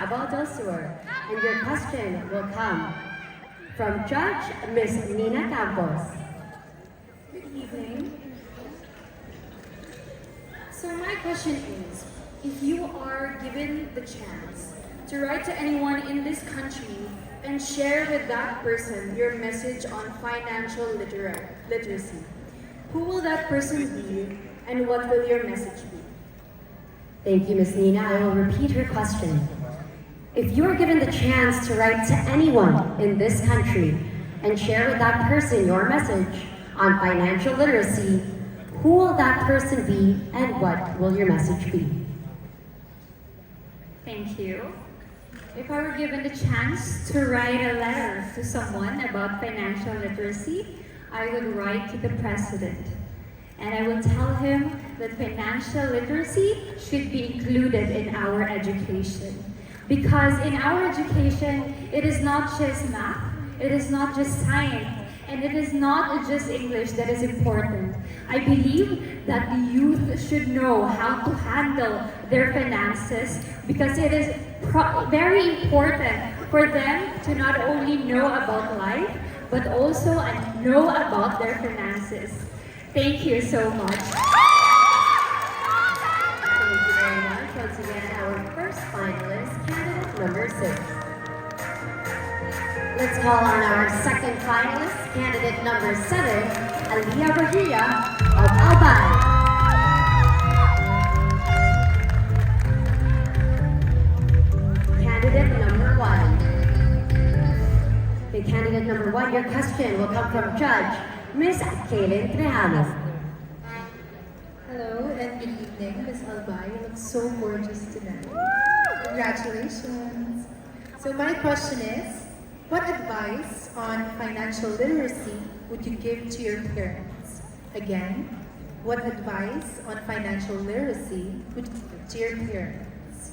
Davao del Sur. And your question will come from Judge Ms. Nina Campos. Good evening. So my question is, if you are given the chance to write to anyone in this country and share with that person your message on financial literacy, who will that person be and what will your message be? Thank you, Ms. Nina. I will repeat her question. If you are given the chance to write to anyone in this country and share with that person your message on financial literacy, who will that person be and what will your message be? Thank you. If I were given the chance to write a letter to someone about financial literacy, I would write to the president. And I will tell him that financial literacy should be included in our education. Because in our education, it is not just math, it is not just science, and it is not just English that is important. I believe that the youth should know how to handle their finances because it is very important for them to not only know about life, but also know about their finances. Thank you so much. Thank you very much. Once again, our first finalist, candidate number 6. Let's call on our second finalist, candidate number 7, Aliw Theater of Albay. Candidate number 1. Okay, candidate number 1, your question will come from Judge Ms. Kaylin Trejano. Hello and good evening, Ms. Albay. You look so gorgeous tonight. Congratulations. So my question is, what advice on financial literacy would you give to your parents? Again, what advice on financial literacy would you give to your parents?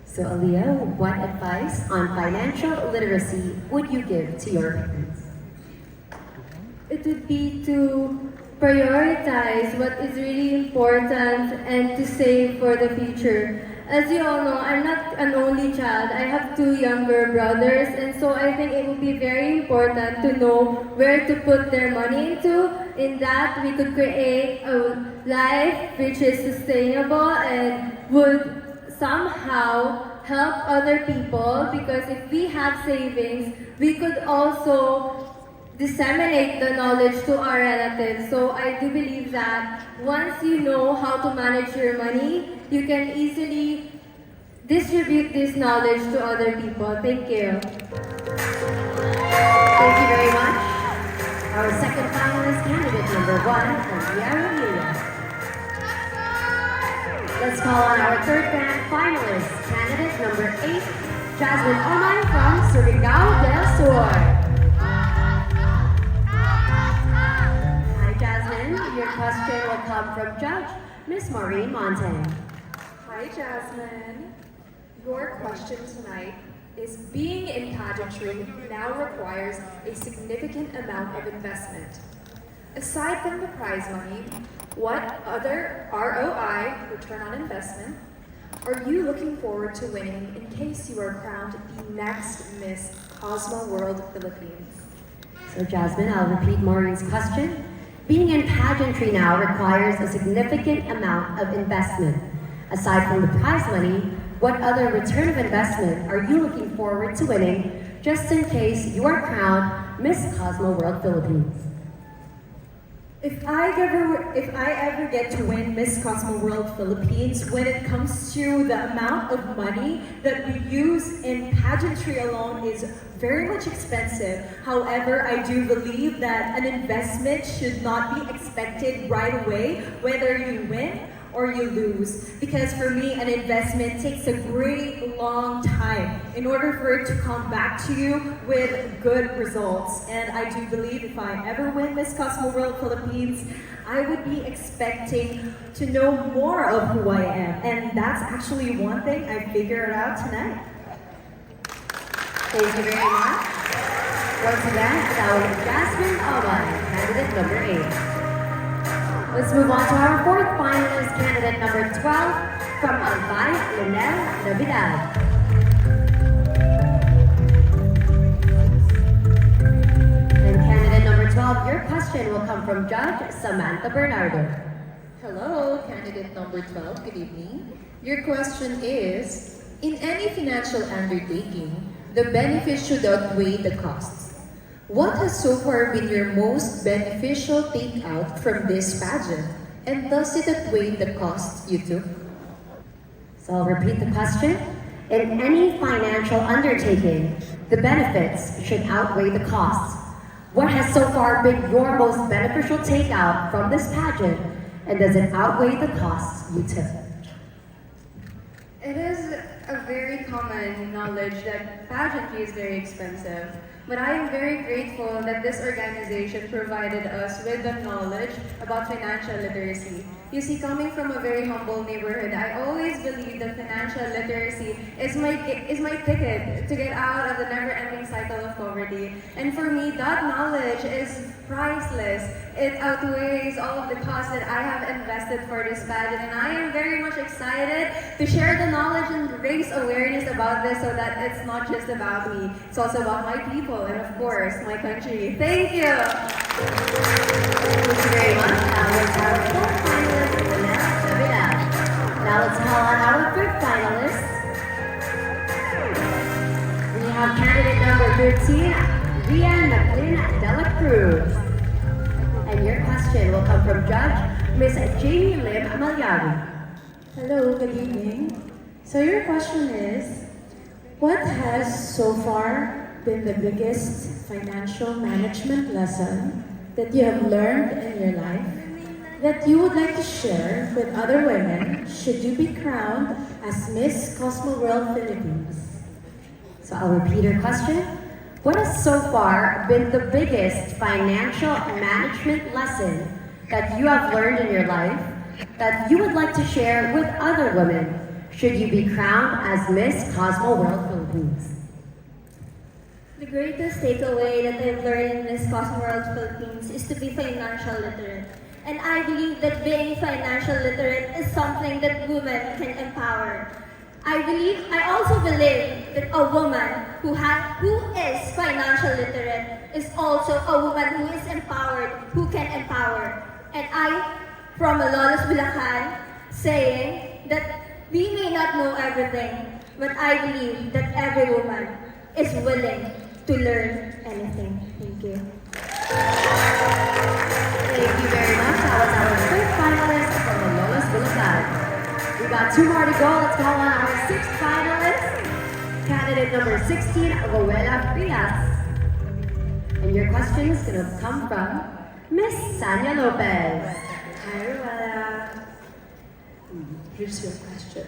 So Aliw, what advice on financial literacy would you give to your parents? It would be to prioritize what is really important and to save for the future. As you all know, I'm not an only child. I have 2 younger brothers, and so I think it would be very important to know where to put their money into. In that, we could create a life which is sustainable and would somehow help other people, because if we have savings, we could also disseminate the knowledge to our relatives. So I do believe that once you know how to manage your money, you can easily distribute this knowledge to other people. Thank you. Thank you very much. Our second finalist, candidate number 1, Aliw. Let's call on our third grand finalist, candidate number 8, Jasmine Omay from Surigao del Sur. Your question will come from Judge Ms. Maureen Montague. Hi, Jasmine. Your question tonight is, being in pageantry now requires a significant amount of investment. Aside from the prize money, what other ROI, return on investment, are you looking forward to winning in case you are crowned the next Miss CosmoWorld Philippines? So Jasmine, I'll repeat Maureen's question. Being in pageantry now requires a significant amount of investment. Aside from the prize money, what other return of investment are you looking forward to winning just in case you are crowned Miss CosmoWorld Philippines? If I ever get to win Miss CosmoWorld Philippines, when it comes to the amount of money that we use in pageantry alone is very much expensive. However, I do believe that an investment should not be expected right away, whether you win or you lose. Because for me, an investment takes a pretty long time in order for it to come back to you with good results. And I do believe if I ever win Miss CosmoWorld Philippines, I would be expecting to know more of who I am. And that's actually one thing I figured out tonight. Thank you very much. Once again, now Jasmine Omay, candidate number 8. Let's move on to our fourth finalist, candidate number 12 from Albay, Navidad. 12, your question will come from Judge Samantha Bernardo. Hello, candidate number 12. Good evening. Your question is, in any financial undertaking, the benefits should outweigh the costs. What has so far been your most beneficial takeout from this pageant? And does it outweigh the costs you took? So I'll repeat the question. In any financial undertaking, the benefits should outweigh the costs. What has so far been your most beneficial takeout from this pageant, and does it outweigh the costs you took? It is a very common knowledge that pageantry is very expensive, but I am very grateful that this organization provided us with the knowledge about financial literacy. You see, coming from a very humble neighborhood, I always believed that financial literacy is my ticket to get out of the never-ending cycle of poverty. And for me, that knowledge is priceless. It outweighs all of the costs that I have invested for this pageant, and I am very much excited to share the knowledge and raise awareness about this so that it's not just about me, it's also about my people and of course, my country. Thank you! Thank you very much. Now let's call on our third finalist. We have candidate number 13, Rian McLean Dela Cruz. And your question will come from Judge Ms. Jamie Lim Malyari. Hello, good evening. So your question is, what has so far been the biggest financial management lesson that you have learned in your life that you would like to share with other women should you be crowned as Miss CosmoWorld Philippines? So I'll repeat your question. What has so far been the biggest financial management lesson that you have learned in your life that you would like to share with other women should you be crowned as Miss CosmoWorld Philippines? The greatest takeaway that I've learned in Miss CosmoWorld Philippines is to be financial literate. And I believe that being financial literate is something that women can empower. I also believe that a woman who is financial literate is also a woman who is empowered, who can empower. And I, from Malolos, Bulacan, saying that we may not know everything, but I believe that every woman is willing to learn anything. Thank you. Thank you very much. That was our fifth finalist from Malolos, Bulacan. We got two more to go. Let's call on our sixth finalist, candidate number 16, Rowella Frias. And your question is going to come from Miss Sanya Lopez. Hi, Rowella. Here's your question.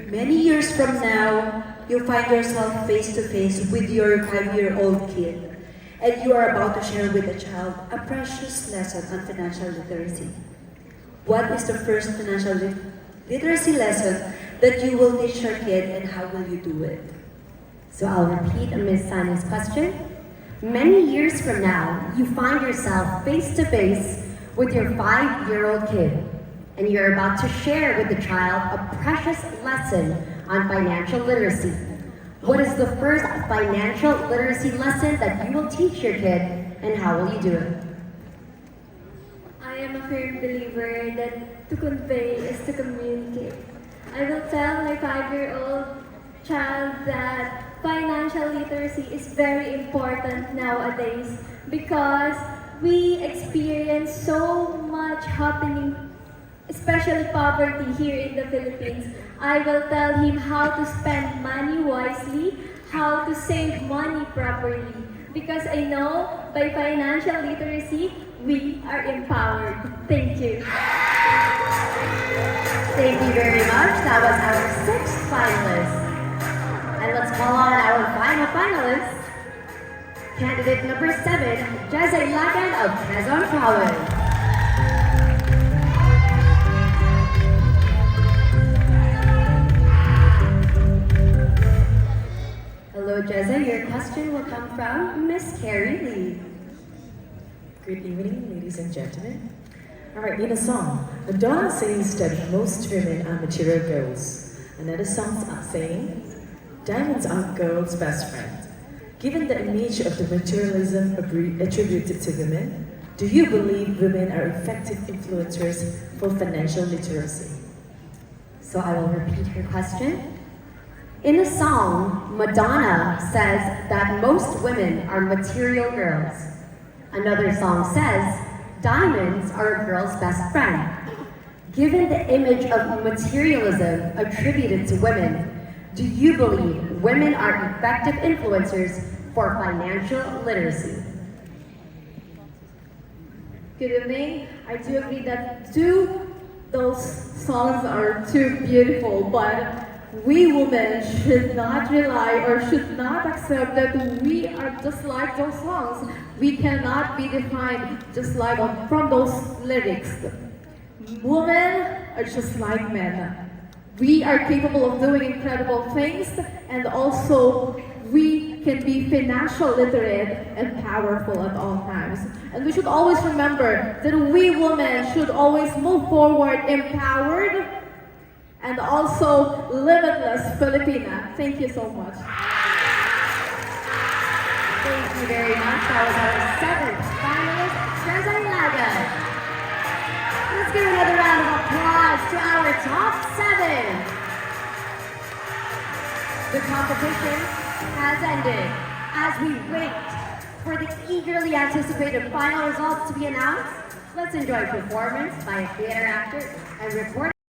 Many years from now, you'll find yourself face to face with your 5-year-old kid, and you are about to share with the child a precious lesson on financial literacy. What is the first financial literacy lesson that you will teach your kid, and how will you do it? So I'll repeat Ms. Sanya's question. Many years from now, you find yourself face to face with your 5-year-old kid, and you're about to share with the child a precious lesson on financial literacy. What is the first financial literacy lesson that you will teach your kid, and how will you do it? I am a firm believer that to convey is to communicate. I will tell my 5-year-old child that financial literacy is very important nowadays because we experience so much happening, especially poverty here in the Philippines. I will tell him how to spend money wisely, how to save money properly. Because I know by financial literacy, we are empowered. Thank you. Thank you very much. That was our sixth finalist. And let's call on our final finalist, candidate number 7, Jezay Lagan of Quezon Province. Hello, Jezza. Your question will come from Miss Carrie Lee. Good evening, ladies and gentlemen. Alright, in a song, Madonna says that most women are material girls. Another song saying, diamonds are girls' best friend. Given the image of the materialism attributed to women, do you believe women are effective influencers for financial literacy? So I will repeat her question. In a song, Madonna says that most women are material girls. Another song says, diamonds are a girl's best friend. Given the image of materialism attributed to women, do you believe women are effective influencers for financial literacy? Good evening. I do agree that those songs are too beautiful, but we women should not rely or should not accept that we are just like those songs. We cannot be defined just like from those lyrics. Women are just like men. We are capable of doing incredible things, and also we can be financial literate and powerful at all times. And we should always remember that we women should always move forward empowered and also limitless Filipina. Thank you so much. Thank you very much. That was our seventh finalist, Trezay Laga. Let's give another round of applause to our top 7. The competition has ended. As we wait for the eagerly anticipated final results to be announced, let's enjoy performance by a theater actor and reporter.